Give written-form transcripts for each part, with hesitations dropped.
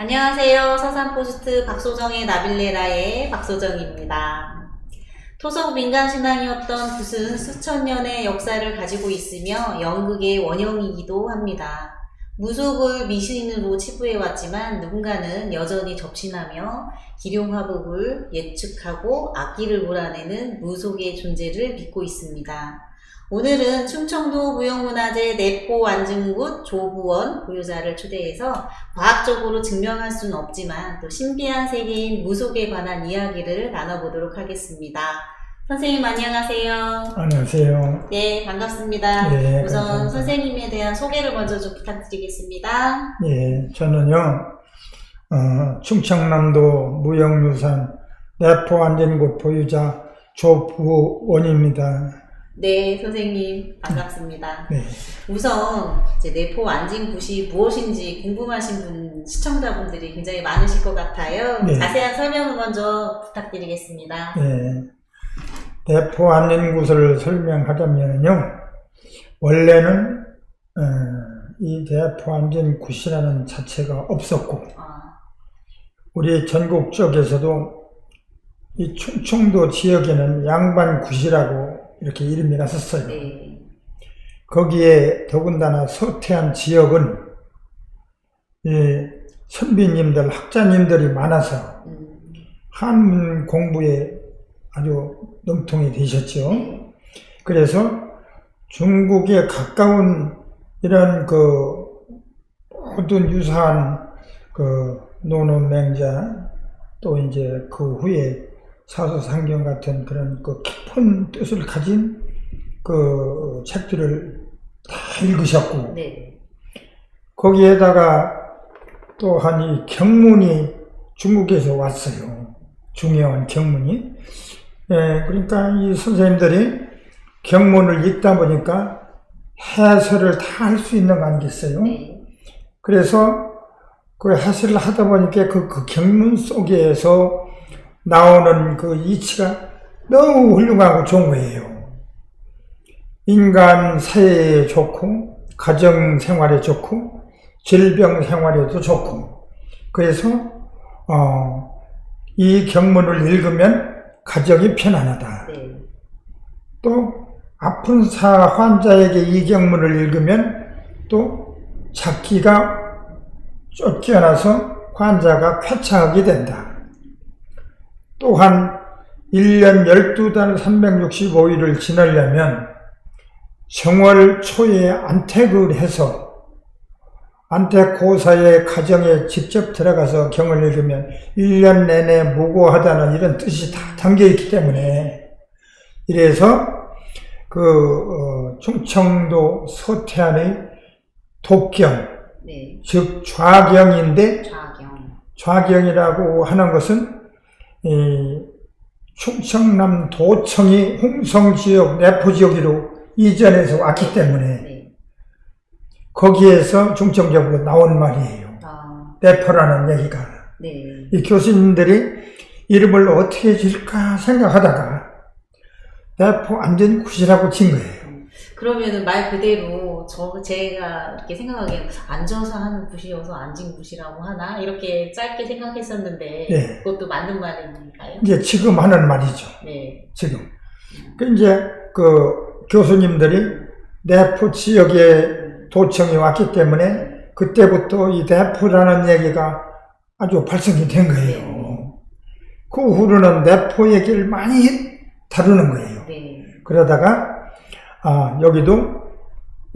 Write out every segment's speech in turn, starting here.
안녕하세요. 서산포스트 박소정의 나빌레라의 박소정입니다. 토속 민간신앙이었던 굿은 수천 년의 역사를 가지고 있으며 연극의 원형이기도 합니다. 무속을 미신으로 치부해왔지만 누군가는 여전히 접신하며 기룡화복을 예측하고 악기를 몰아내는 무속의 존재를 믿고 있습니다. 오늘은 충청도 무형문화재 내포 안증굿 조부원 보유자를 초대해서 과학적으로 증명할 수는 없지만 또 신비한 세계인 무속에 관한 이야기를 나눠보도록 하겠습니다. 선생님 안녕하세요. 안녕하세요. 네, 반갑습니다. 네, 우선 감사합니다. 선생님에 대한 소개를 먼저 좀 부탁드리겠습니다. 예, 저는요, 충청남도 무형유산 내포 안전굿 보유자 조부원입니다. 네, 선생님 반갑습니다. 네, 우선 이제 내포 안진굿이 무엇인지 궁금하신 분 시청자분들이 굉장히 많으실 것 같아요. 네. 자세한 설명을 먼저 부탁드리겠습니다. 예, 내포 안전굿을 설명하자면요, 원래는 이 내포 안전굿이라는 자체가 없었고, 우리 전국 쪽에서도 이 충청도 지역에는 양반굿이라고 이렇게 이름이 났었어요. 네. 거기에 더군다나 서태안 지역은 선비님들, 학자님들이 많아서 한문 공부에 아주 능통이 되셨죠. 그래서 중국에 가까운 이런 모든 유사한 노노맹자 또 이제 그 후에 사서상경 같은 그런 깊은 뜻을 가진 책들을 다 읽으셨고, 네. 거기에다가 또한 이 경문이 중국에서 왔어요. 중요한 경문이. 그러니까 이 선생님들이 경문을 읽다 보니까 해설을 다 할 수 있는 거 아니겠어요? 네. 그래서 그 해설을 하다 보니까 그 경문 속에서 나오는 그 이치가 너무 훌륭하고 좋은 거예요. 인간 사회에 좋고, 가정 생활에 좋고, 질병 생활에도 좋고, 그래서, 이 경문을 읽으면 가정이 편안하다. 네. 또, 아픈 환자에게 이 경문을 읽으면 또 잡기가 쫓겨나서 환자가 쾌차하게 된다. 또한 1년 12달 365일을 지나려면 정월 초에 안택을 해서 안택고사의 가정에 직접 들어가서 경을 읽으면 1년 내내 무고하다는 이런 뜻이 다 담겨있기 때문에 이래서 충청도 서태안의 독경, 네. 즉 좌경인데 좌경이라고 하는 것은 충청남 도청이 홍성지역, 내포지역으로 이전해서 왔기 때문에 거기에서 중점적으로 나온 말이에요. 내포라는 얘기가. 네. 이 교수님들이 이름을 어떻게 지을까 생각하다가 내포 안전굿이라고 진 거예요. 그러면은 말 그대로 제가 이렇게 생각하기에는 앉아서 하는 굿이어서 앉은굿이라고 하나 이렇게 짧게 생각했었는데 네. 그것도 맞는 말인가요? 이제 지금 하는 말이죠. 네. 지금. 이제 교수님들이 내포 지역에 도청이 왔기 때문에 그때부터 이 내포라는 얘기가 아주 발생이 된 거예요. 그 후로는 내포 얘기를 많이 다루는 거예요. 네. 그러다가 여기도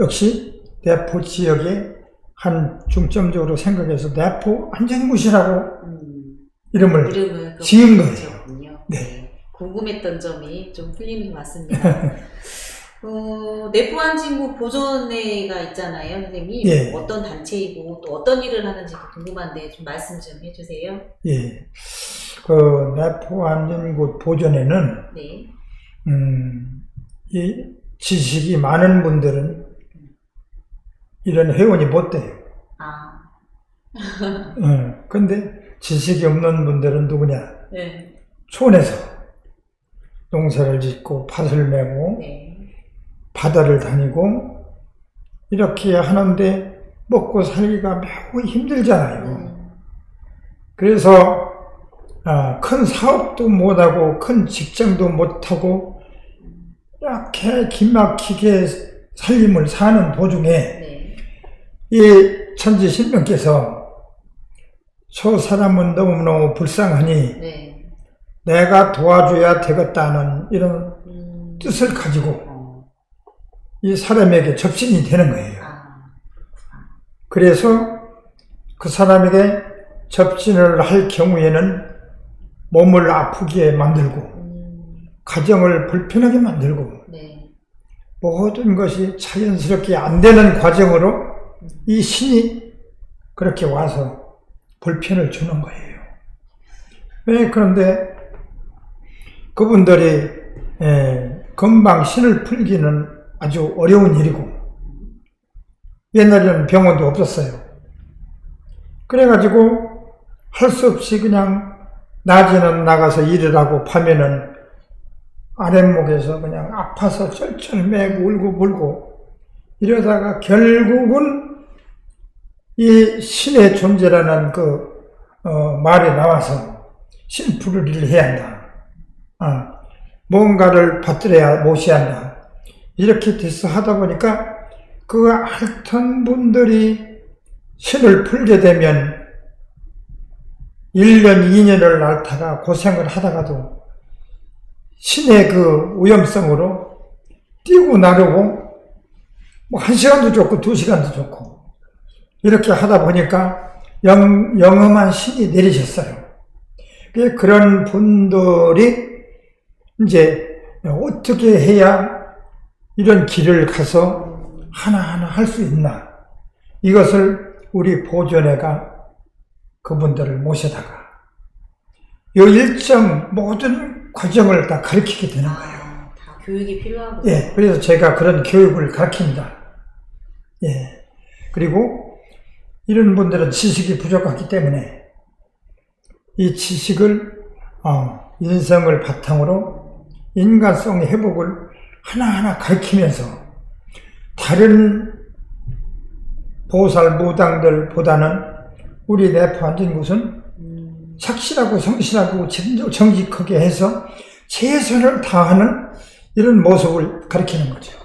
역시 내포 지역에 한 중점적으로 생각해서 내포 안전굿이라고 이름을 지은 거예요. 네. 궁금했던 점이 좀 풀리는 것 같습니다. 내포 안진굿 보존회가 있잖아요, 선생님. 예. 어떤 단체이고 또 어떤 일을 하는지 궁금한데 좀 말씀 좀 해주세요. 예. 내포 안전굿 보존회는 네. 이 지식이 많은 분들은 이런 회원이 못 돼요. 근데 지식이 없는 분들은 누구냐? 네. 촌에서 농사를 짓고 밭을 메고 바다를 다니고 이렇게 하는데 먹고 살기가 매우 힘들잖아요. 그래서 큰 사업도 못하고 큰 직장도 못하고 이렇게 기막히게 살림을 사는 도중에 네. 이 천지신명께서 저 사람은 너무너무 불쌍하니 네. 내가 도와줘야 되겠다는 이런 뜻을 가지고 이 사람에게 접신이 되는 거예요. 그래서 그 사람에게 접신을 할 경우에는 몸을 아프게 만들고 가정을 불편하게 만들고 네. 모든 것이 자연스럽게 안 되는 과정으로 이 신이 그렇게 와서 불편을 주는 거예요. 왜 그런데 그분들이 금방 신을 풀기는 아주 어려운 일이고 옛날에는 병원도 없었어요. 그래가지고 할 수 없이 그냥 낮에는 나가서 일을 하고 밤에는 아랫목에서 그냥 아파서 쩔쩔매고 울고 불고 이러다가 결국은 이 신의 존재라는 말이 나와서 신풀이를 해야 한다. 뭔가를 받들어야 모셔야 한다. 이렇게 돼서 하다 보니까 그 앓던 분들이 신을 풀게 되면 1년, 2년을 앓다가 고생을 하다가도 신의 그 위험성으로 뛰고 나르고 뭐 1시간도 좋고 2시간도 좋고 이렇게 하다 보니까 영험한 신이 내리셨어요. 그런 분들이 이제 어떻게 해야 이런 길을 가서 하나하나 할 수 있나, 이것을 우리 보존회가 그분들을 모셔다가 이 일정 모든 과정을 다 가르치게 되는 거예요. 다 교육이 필요하군요. 예, 그래서 제가 그런 교육을 가르칩니다. 예, 그리고 이런 분들은 지식이 부족하기 때문에 이 지식을 인성을 바탕으로 인간성의 회복을 하나하나 가르치면서 다른 보살 무당들보다는 우리 내포 앉은 곳은 착실하고 성실하고 정직하게 해서 최선을 다하는 이런 모습을 가리키는 거죠.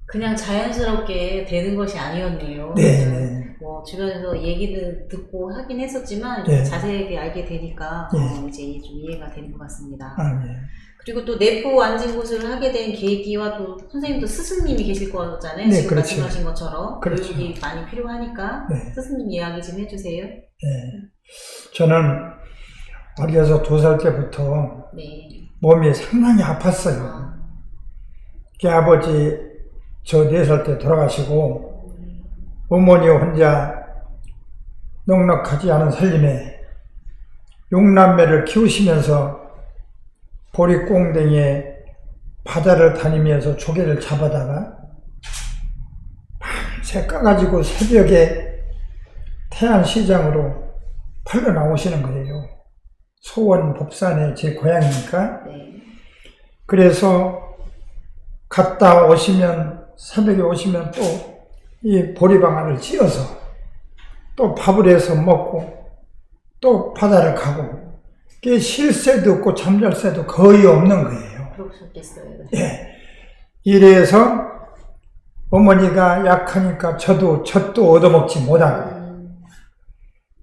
그냥 자연스럽게 되는 것이 아니었네요. 네. 뭐 주변에서 얘기를 듣고 하긴 했었지만 네. 자세하게 알게 되니까 네. 이제 좀 이해가 되는 것 같습니다. 네. 그리고 또 내포 앉은 곳을 하게 된 계기와 또 선생님도 스승님이 계실 거잖아요. 네, 지금 그렇죠. 말씀하신 것처럼 그렇죠. 교육이 많이 필요하니까 네. 스승님 이야기 좀 해주세요. 네. 저는 어려서 2살 때부터 네. 몸이 상당히 아팠어요. 아버지 저 4살 때 돌아가시고 어머니 혼자 넉넉하지 않은 살림에 6남매를 키우시면서 보리꽁댕이에 바다를 다니면서 조개를 잡아다가 밤새 까가지고 새벽에 태안시장으로 팔러 나오시는 거예요. 소원 법산에 제 고향이니까. 네. 그래서 갔다 오시면, 새벽에 오시면 또 이 보리방아를 찧어서 또 밥을 해서 먹고 또 바다를 가고, 그게 쉴 새도 없고 잠잘 새도 거의 없는 거예요. 그러셨겠어요. 예. 이래서 어머니가 약하니까 젖도 얻어먹지 못하고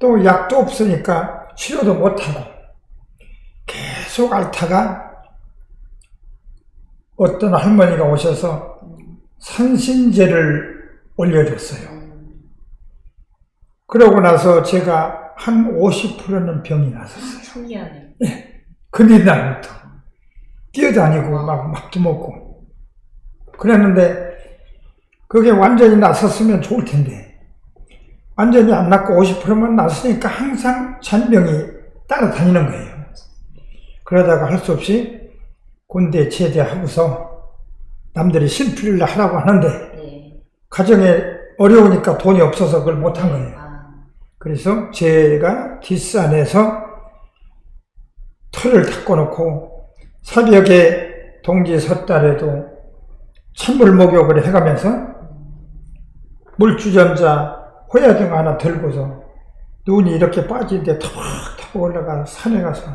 또 약도 없으니까 치료도 못하고 계속 앓다가 어떤 할머니가 오셔서 산신제를 올려줬어요. 그러고 나서 제가 한 50%는 병이 났었어요. 신기하네. 예. 그 날부터 뛰어다니고 막 밥도 먹고 그랬는데 그게 완전히 났었으면 좋을 텐데 완전히 안 났고 50%만 났으니까 항상 잔병이 따라다니는 거예요. 그러다가 할 수 없이 군대 제대하고서 남들이 신풀이를 하라고 하는데 가정에 어려우니까 돈이 없어서 그걸 못한 거예요. 그래서 제가 뒷산에서 털을 닦아놓고 새벽에 동지 섣달에도 찬물 목욕을 해가면서 물주전자 호야등 하나 들고서 눈이 이렇게 빠지는데 타박타박 올라가 산에 가서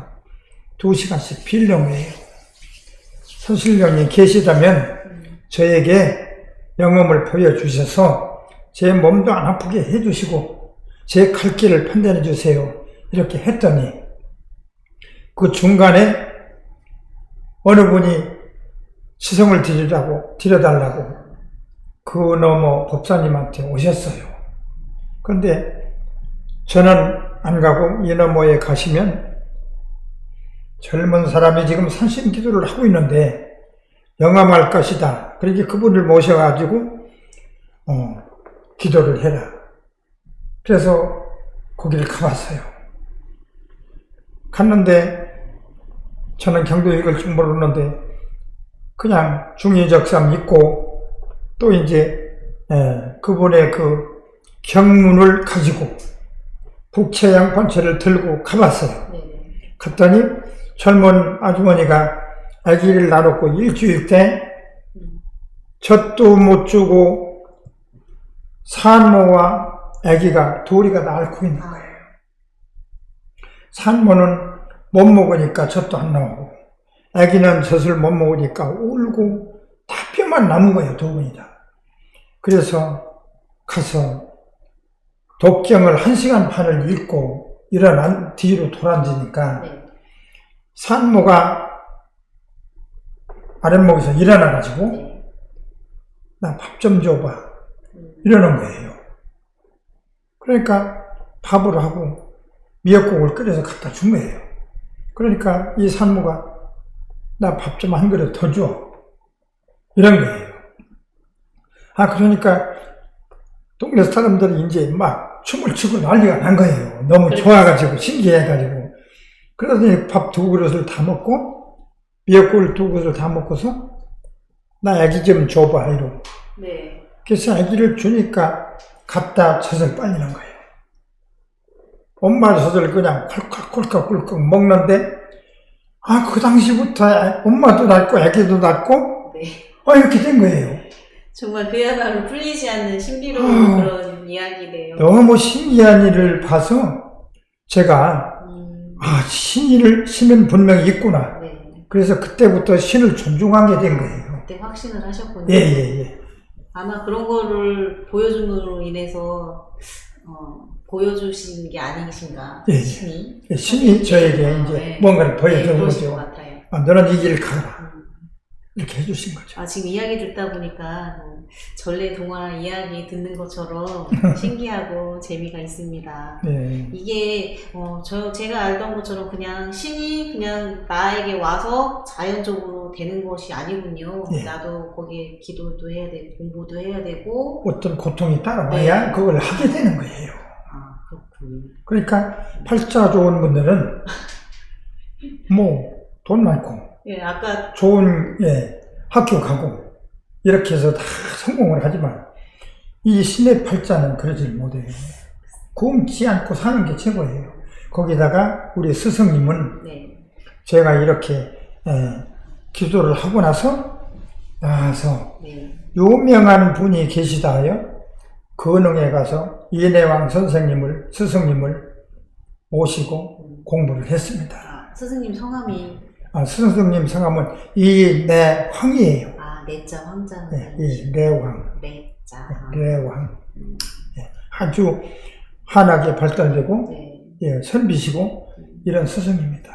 2시간씩 빌는 거예요. 서실령이 계시다면 저에게 영험을 보여주셔서 제 몸도 안 아프게 해주시고 제 갈 길을 판단해 주세요. 이렇게 했더니 그 중간에 어느 분이 시성을 드려달라고 그 너머 법사님한테 오셨어요. 그런데 저는 안 가고 이 너머에 가시면 젊은 사람이 지금 산신 기도를 하고 있는데 영암할 것이다. 그러니까 그분을 모셔가지고 기도를 해라. 그래서 거기를 가봤어요. 갔는데 저는 경도 읽을 줄 모르는데 그냥 중의적삼 읽고 또 이제 그분의 그 경문을 가지고 북채양판처를 들고 가봤어요. 갔더니 젊은 아주머니가 아기를 낳았고 일주일 때 젖도 못 주고 산모와 아기가 둘이가 앓고 있는 거예요. 산모는 못 먹으니까 젖도 안 나오고 아기는 젖을 못 먹으니까 울고 다 뼈만 남은 거예요. 두 분이 다. 그래서 가서 독경을 1시간 반을 읽고 일어난 뒤로 돌아앉으니까 산모가 아랫목에서 일어나가지고 나 밥 좀 줘봐 이러는 거예요. 그러니까 밥을 하고 미역국을 끓여서 갖다 준 거예요. 그러니까 이 산모가 나 밥 좀 한 그릇 더 줘 이런 거예요. 그러니까 동네 사람들이 이제 막 춤을 추고 난리가 난 거예요. 너무 좋아가지고 신기해가지고. 그러더니 밥 2그릇을 다 먹고 미역국을 2그릇을 다 먹고서 나 아기 좀 줘봐 이러고. 그래서 아기를 주니까 갖다 젖을 빨리는 거예요. 엄마 젖을 그냥 콜칵콜칵 먹는데 그 당시부터 엄마도 낳고 아기도 낳고 이렇게 된 거예요. 정말 그야말로 풀리지 않는 신비로운 그런 이야기네요. 너무 신기한 일을 봐서 제가 신은 분명히 있구나. 그래서 그때부터 신을 존중하게 된 거예요. 그때 확신을 하셨군요. 예. 아마 그런 거를 보여줌으로 인해서 보여주신 게 아니신가. 신이. 신이 저에게 이제 뭔가를 보여준 거죠. 너는 이 길을 가라. 이렇게 해주신 거죠. 지금 이야기 듣다 보니까 전래 동화 이야기 듣는 것처럼 신기하고 재미가 있습니다. 이게 제가 알던 것처럼 그냥 신이 그냥 나에게 와서 자연적으로 되는 것이 아니군요. 나도 거기에 기도도 해야 되고 공부도 해야 되고 어떤 고통이 따라와야 그걸 하게 되는 거예요. 그렇군요. 그러니까 팔자 좋은 분들은 돈 많고 아까 좋은 학교 가고 이렇게 해서 다 성공을 하지만 이 신의 팔자는 그러질 못해요. 굶지 않고 사는 게 최고예요. 거기다가 우리 스승님은 제가 이렇게 기도를 하고 나서 유명한 분이 계시다 하여 근흥에 가서 이내왕 스승님을 모시고 공부를 했습니다. 스승님 성함이 스승님 성함은 이내황이에요. 내자 황자. 내왕. 내자. 내왕. 아주 환하게 발달되고 선비시고 이런 스승입니다.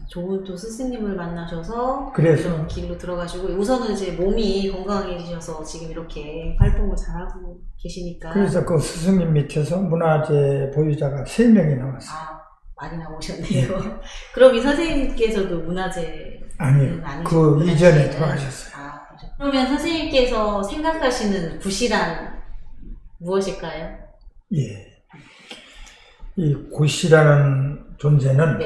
좋은 또 스승님을 만나셔서 그래서 길로 들어가시고 우선은 이제 몸이 건강해지셔서 지금 이렇게 활동을 잘하고 계시니까. 그래서 그 스승님 밑에서 문화재 보유자가 3명이 나왔어요. 많이 나오셨네요. 그럼 이 선생님께서도 문화재 아니요. 그 이전에 돌아가셨어요. 그러면 선생님께서 생각하시는 굿이란 무엇일까요? 이 굿이라는 존재는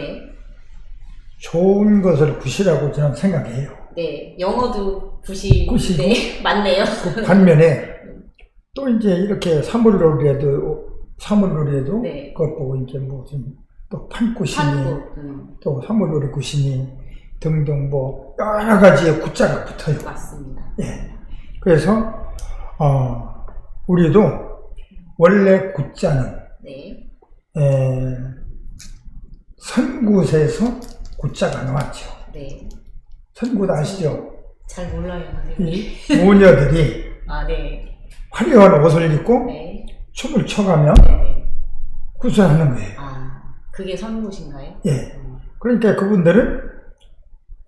좋은 것을 굿이라고 저는 생각해요. 영어도 굿이고 맞네요. 그 반면에 또 이제 이렇게 사물놀이에도 그것 보고 이제 무슨 또 판굿이니 또 사물놀이 굿이니 등등 여러 가지의 굿자가 붙어요. 맞습니다. 그래서 우리도 원래 굿자는 선굿에서 굿자가 나왔죠. 네. 선굿 아시죠? 잘 몰라요, 선생님. 이 모녀들이 아, 네. 화려한 옷을 입고 네. 춤을 춰가며 네. 굿을 하는 거예요. 아, 그게 선굿인가요? 예. 그러니까 그분들은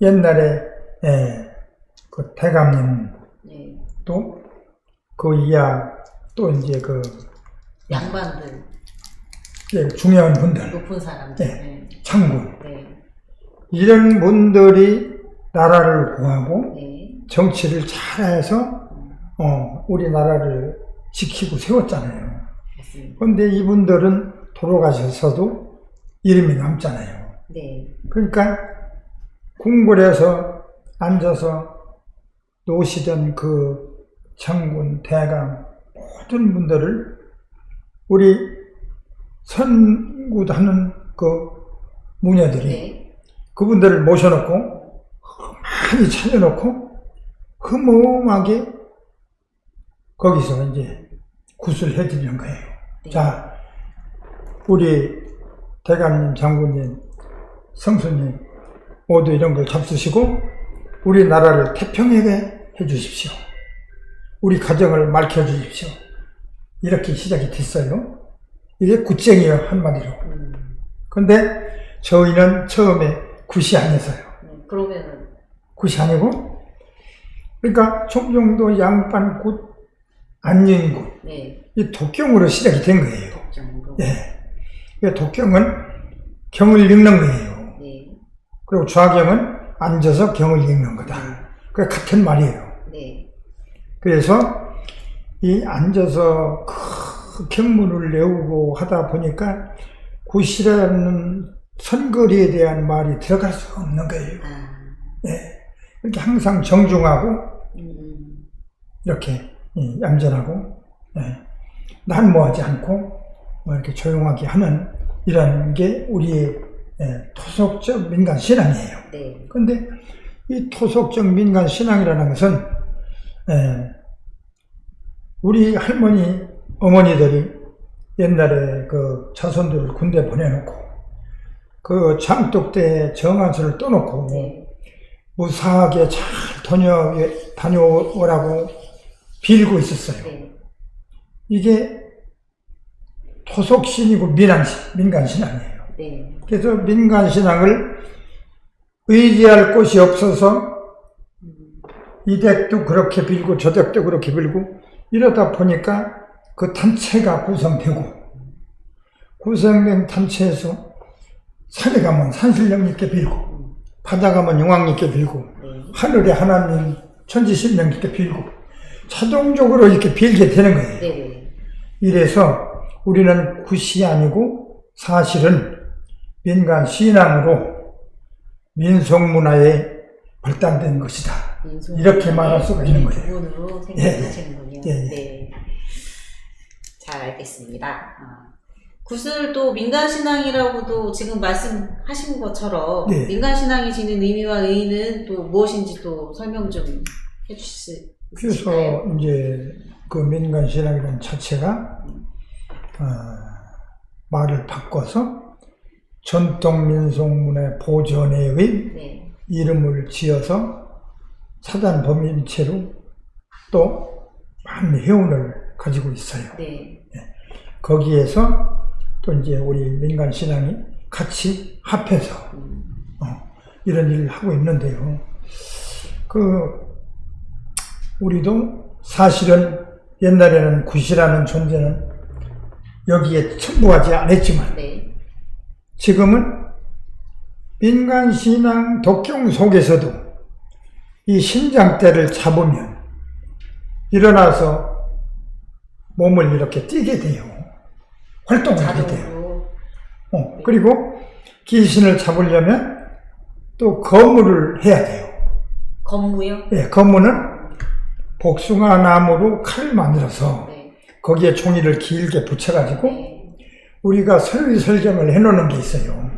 옛날에 그 대감님 네. 또 그 이하 또 이제 그 양반들, 예, 중요한 분들, 높은 사람들. 예, 네. 장군 네. 이런 분들이 나라를 구하고 네. 정치를 잘해서 우리나라를 지키고 세웠잖아요. 맞습니다. 그런데 이분들은 돌아가셔서도 이름이 남잖아요. 네. 그러니까 궁궐에서 앉아서 노시던 그 장군, 대감 모든 분들을 우리 선굿하는 그 무녀들이 네. 그분들을 모셔놓고 많이 차려놓고 흐뭇하게 거기서 이제 굿을 해드리는 거예요. 네. 자, 우리 대감님, 장군님, 성수님 모두 이런 걸 잡수시고 우리나라를 태평하게 해주십시오. 우리 가정을 밝혀 주십시오. 이렇게 시작이 됐어요. 이게 굿쟁이요, 한마디로. 근데 저희는 처음에 굿이 아니었어요. 그러면은 굿이 아니고, 그러니까 총정도, 양반굿, 안녕굿, 네. 이 독경으로 시작이 된 거예요. 독경으로. 예. 독경은 경을 읽는 거예요. 네. 그리고 좌경은 앉아서 경을 읽는 거다. 그게 같은 말이에요. 네. 그래서 이 앉아서 그 경문을 외우고 하다 보니까 굿이라는 선거리에 대한 말이 들어갈 수가 없는 거예요. 예. 이렇게 항상 정중하고 이렇게 얌전하고 난무하지 않고 이렇게 조용하게 하는 이런 게 우리의 토속적 민간 신앙이에요. 네. 그런데 이 토속적 민간 신앙이라는 것은 우리 할머니, 어머니들이 옛날에 그 자손들을 군대 보내놓고 그 장독대 정한수를 떠놓고 네. 무사하게 잘 다녀오라고 빌고 있었어요. 네. 이게 토속신이고 민간신앙이에요. 네. 그래서 민간신앙을 의지할 곳이 없어서 이 댁도 그렇게 빌고 저 댁도 그렇게 빌고 이러다 보니까 그 단체가 구성되고 구성된 단체에서 산에 가면 산신령님께 빌고 바다 가면 용왕님께 빌고 하늘에 하나님 천지신령님께 빌고 자동적으로 이렇게 빌게 되는 거예요. 네. 이래서 우리는 굿이 아니고 사실은 민간 신앙으로 민속문화에 발달된 것이다. 이렇게 말할 수가 있는 거예요. 부분으로 생각하시는군요. 네. 잘 알겠습니다. 굿을 또 민간신앙이라고도 지금 말씀하신 것처럼 민간신앙이 지닌 의미와 의의는 또 무엇인지 또 설명 좀 해주실 수 있으실까요? 그래서 이제 그 민간신앙이라는 자체가 말을 바꿔서 전통민속문화 보존회의 이름을 지어서 사단 범인체로 또 많은 회원을 가지고 있어요. 거기에서 또 이제 우리 민간신앙이 같이 합해서 이런 일을 하고 있는데요. 우리도 사실은 옛날에는 굿이라는 존재는 여기에 첨부하지 않았지만 지금은 민간신앙 독경 속에서도 이 심장대를 잡으면 일어나서 몸을 이렇게 뛰게 돼요. 활동을 하게 돼요. 그리고 귀신을 잡으려면 또 거무를 해야 돼요. 거무요? 네, 거무는 복숭아 나무로 칼을 만들어서 거기에 종이를 길게 붙여가지고 우리가 설위설경을 해놓는 게 있어요.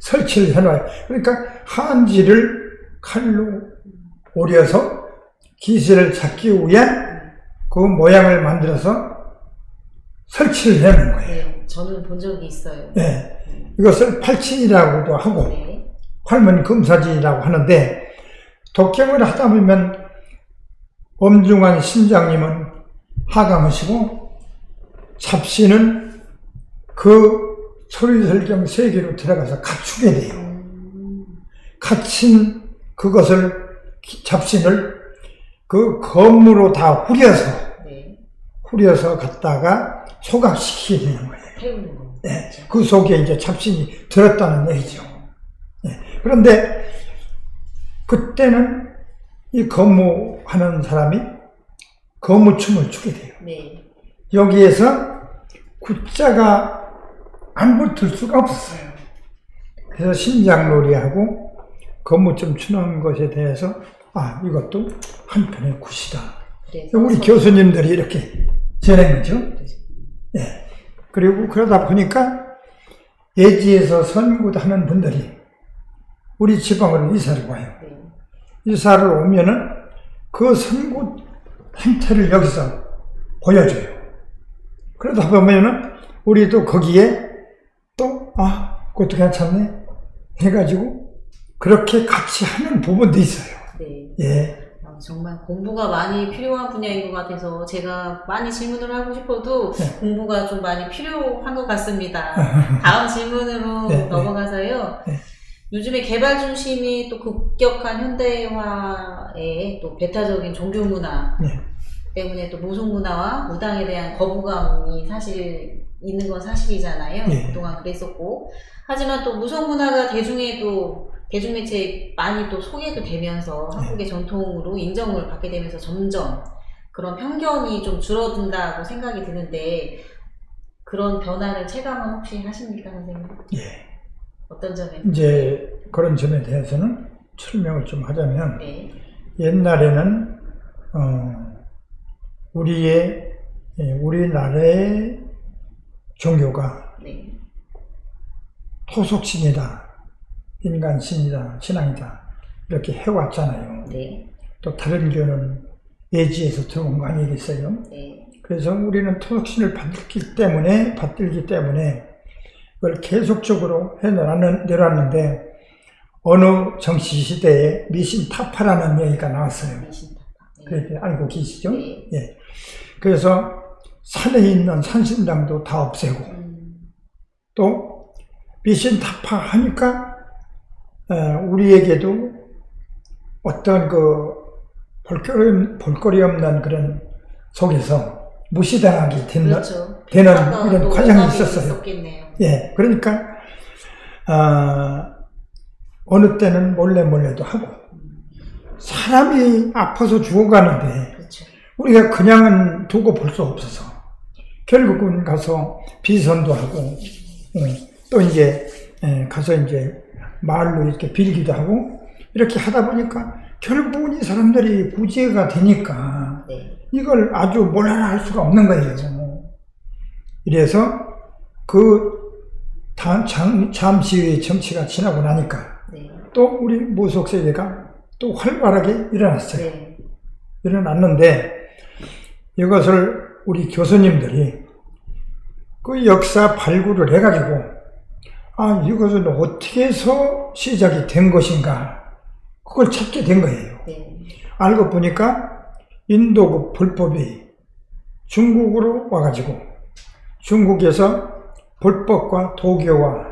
설치를 해놔요. 그러니까 한지를 칼로 오려서 귀신을 잡기 위한 그 모양을 만들어서 설치를 해놓는 거예요. 저는 본 적이 있어요. 네. 이것을 팔친이라고도 하고, 네. 팔문 금사진이라고 하는데, 독경을 하다 보면 엄중한 신장님은 하강하시고, 잡신은 그 소리설경 세계로 들어가서 갖추게 돼요. 갖춘 그것을, 잡신을 그 검으로 다 후려서, 네. 후려서 갖다가 소각시키게 되는 거예요. 태우는 거. 네. 그 속에 이제 잡신이 들었다는 얘기죠. 네. 그런데 그때는 이 거무하는 사람이 거무춤을 추게 돼요. 네. 여기에서 구자가 안 붙을 수가 없었어요. 그래서 신장놀이하고 거무춤 추는 것에 대해서 이것도 한편의 굿이다. 우리 교수님들이 이렇게 전한 거죠. 네. 그리고 그러다 보니까 예지에서 선굿하는 분들이 우리 지방으로 이사를 와요. 이사를 오면은 그 선굿 행태를 여기서 보여줘요. 그러다 보면은 우리도 거기에 또 그것도 괜찮네 해가지고 그렇게 같이 하는 부분도 있어요. 네. 예. 정말 공부가 많이 필요한 분야인 것 같아서 제가 많이 질문을 하고 싶어도 공부가 좀 많이 필요한 것 같습니다. 다음 질문으로 넘어가서요. 요즘에 개발 중심이 또 급격한 현대화에 또 배타적인 종교 문화 때문에 또 무속 문화와 무당에 대한 거부감이 사실 있는 건 사실이잖아요. 그동안 그랬었고. 하지만 또 무속 문화가 대중매체에 많이 또 소개도 되면서 한국의 전통으로 인정을 받게 되면서 점점 그런 편견이 좀 줄어든다고 생각이 드는데 그런 변화를 체감은 혹시 하십니까, 선생님? 예. 어떤 점에? 이제 그런 점에 대해서는 설명을 좀 하자면 옛날에는 우리나라의 종교가 토속신이다, 인간신이다, 신앙이다 이렇게 해왔잖아요. 또 다른 교는 예지에서 들어온 거 아니겠어요? 그래서 우리는 토속신을 받들기 때문에 그걸 계속적으로 내놨는데 어느 정치시대에 미신타파라는 얘기가 나왔어요. 그렇게 알고 계시죠? 예. 그래서 산에 있는 산신당도 다 없애고 또 미신타파 하니까 우리에게도 어떤 볼거리 없는 그런 속에서 무시당하게 되는 이런 과정이 있었어요. 예, 그러니까 어느 때는 몰래도 하고 사람이 아파서 죽어가는데 우리가 그냥은 두고 볼 수 없어서 결국은 가서 비선도 하고 또 이제 가서 이제 말로 이렇게 빌기도 하고 이렇게 하다 보니까 결국은 이 사람들이 구제가 되니까 이걸 아주 몰라라 할 수가 없는 거예요. 이래서 잠시의 정치가 지나고 나니까 또 우리 무속 세계가 또 활발하게 일어났어요. 일어났는데 이것을 우리 교수님들이 그 역사 발굴을 해가지고 이것은 어떻게 해서 시작이 된 것인가 그걸 찾게 된 거예요. 알고 보니까 인도 불법이 중국으로 와가지고 중국에서 불법과 도교와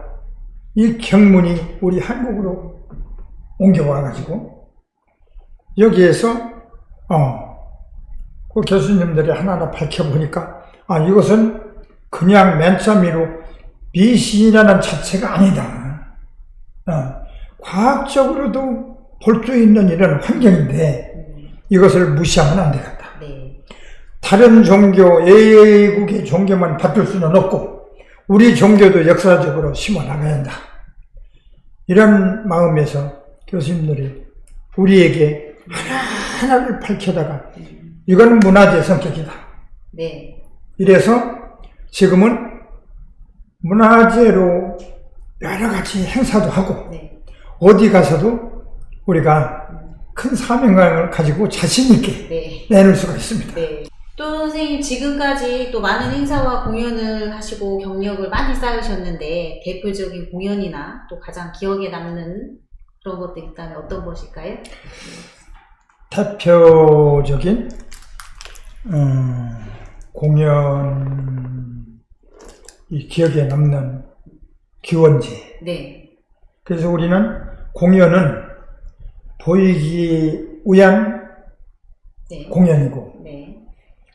이 경문이 우리 한국으로 옮겨와가지고 여기에서 그 교수님들이 하나하나 밝혀보니까 이것은 그냥 맨처음으로 미신이라는 자체가 아니다. 과학적으로도 볼 수 있는 이런 환경인데 이것을 무시하면 안 되겠다. 다른 종교, 외국의 종교만 받들 수는 없고 우리 종교도 역사적으로 심어나가야 한다. 이런 마음에서 교수님들이 우리에게 하나하나를 밝혀다가 이건 문화재 성격이다. 이래서 지금은 문화재로 여러 가지 행사도 하고 어디 가서도 우리가 큰 사명감을 가지고 자신 있게 내놓을 수가 있습니다. 또 선생님 지금까지 또 많은 행사와 공연을 하시고 경력을 많이 쌓으셨는데 대표적인 공연이나 또 가장 기억에 남는 그런 것도 있다면 어떤 것일까요? 대표적인 공연이 기억에 남는 기원제. 네. 그래서 우리는 공연은 보이기 위한 네. 공연이고 네.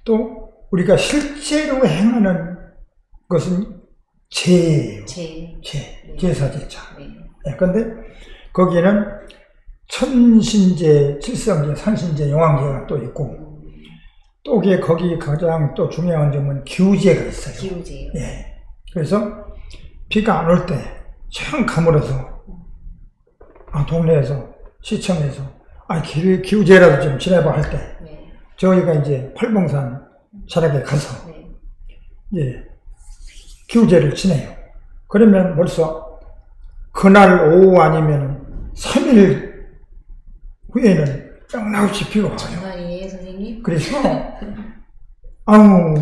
또 우리가 실제로 행하는 것은 제예요. 네. 제사제차. 네. 그런데 거기에는 천신제, 칠성제, 산신제, 용왕제가 또 있고 또 거기 가장 또 중요한 점은 기우제가 있어요. 기우제요. 예. 그래서 비가 안 올 때 참 가물어서 동네에서 시청에서 기우제라도 좀 지내봐 할 때 네. 저희가 이제 팔봉산 자락에 가서 네. 예, 기우제를 지내요. 그러면 벌써 그날 오후 아니면 3일 후에는 영락없이 비가 와요. 정말이에요, 선생님? 그래서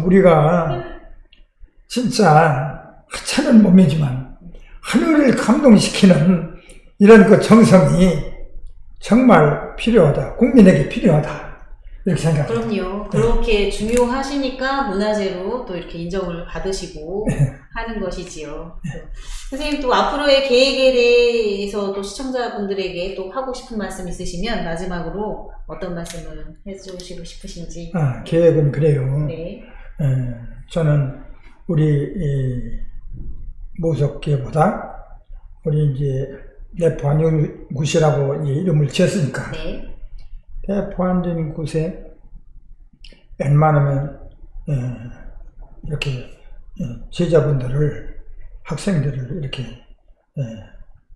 우리가 진짜 하찮은 몸이지만 하늘을 감동시키는 이런 그 정성이 정말 필요하다. 국민에게 필요하다. 이렇게 생각해요. 그럼요. 그렇게 중요하시니까 문화재로 또 이렇게 인정을 받으시고 하는 것이지요. 선생님 또 앞으로의 계획에 대해서 또 시청자분들에게 또 하고 싶은 말씀 있으시면 마지막으로 어떤 말씀을 해주시고 싶으신지. 계획은 그래요. 네. 저는 우리 모석계보다 우리 이제 대포안진굿이라고 이름을 지었으니까 네. 대포안진굿에 웬만하면 이렇게 제자분들을 학생들을 이렇게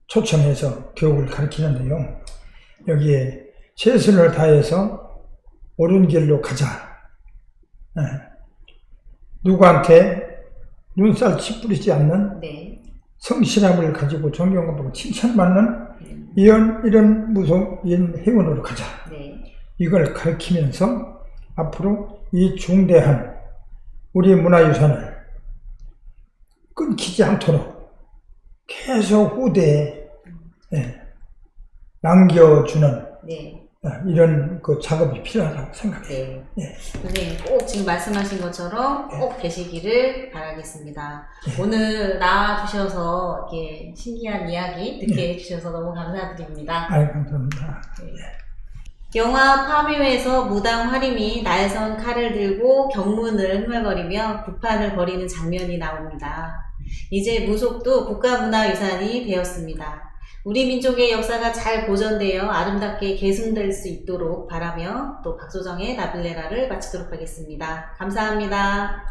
초청해서 교육을 가르치는데요. 여기에 최선을 다해서 옳은 길로 가자. 누구한테 눈살 찌푸리지 않는 네. 성실함을 가지고 존경하고 칭찬받는 이런 무속인 회원으로 가자. 네. 이걸 가르치면서 앞으로 이 중대한 우리 문화유산을 끊기지 않도록 계속 후대에 남겨주는 네. 이런 그 작업이 필요하다고 생각해요. 네. 선생님 꼭 지금 말씀하신 것처럼 꼭 되시기를 바라겠습니다. 오늘 나와주셔서 이렇게 신기한 이야기 듣게 해주셔서 너무 감사드립니다. 감사합니다. 영화 파묘에서 무당 화림이 날선 칼을 들고 경문을 흥얼거리며 구판을 벌이는 장면이 나옵니다. 이제 무속도 국가문화유산이 되었습니다. 우리 민족의 역사가 잘 보존되어 아름답게 계승될 수 있도록 바라며 또 박소정의 나빌레라를 마치도록 하겠습니다. 감사합니다.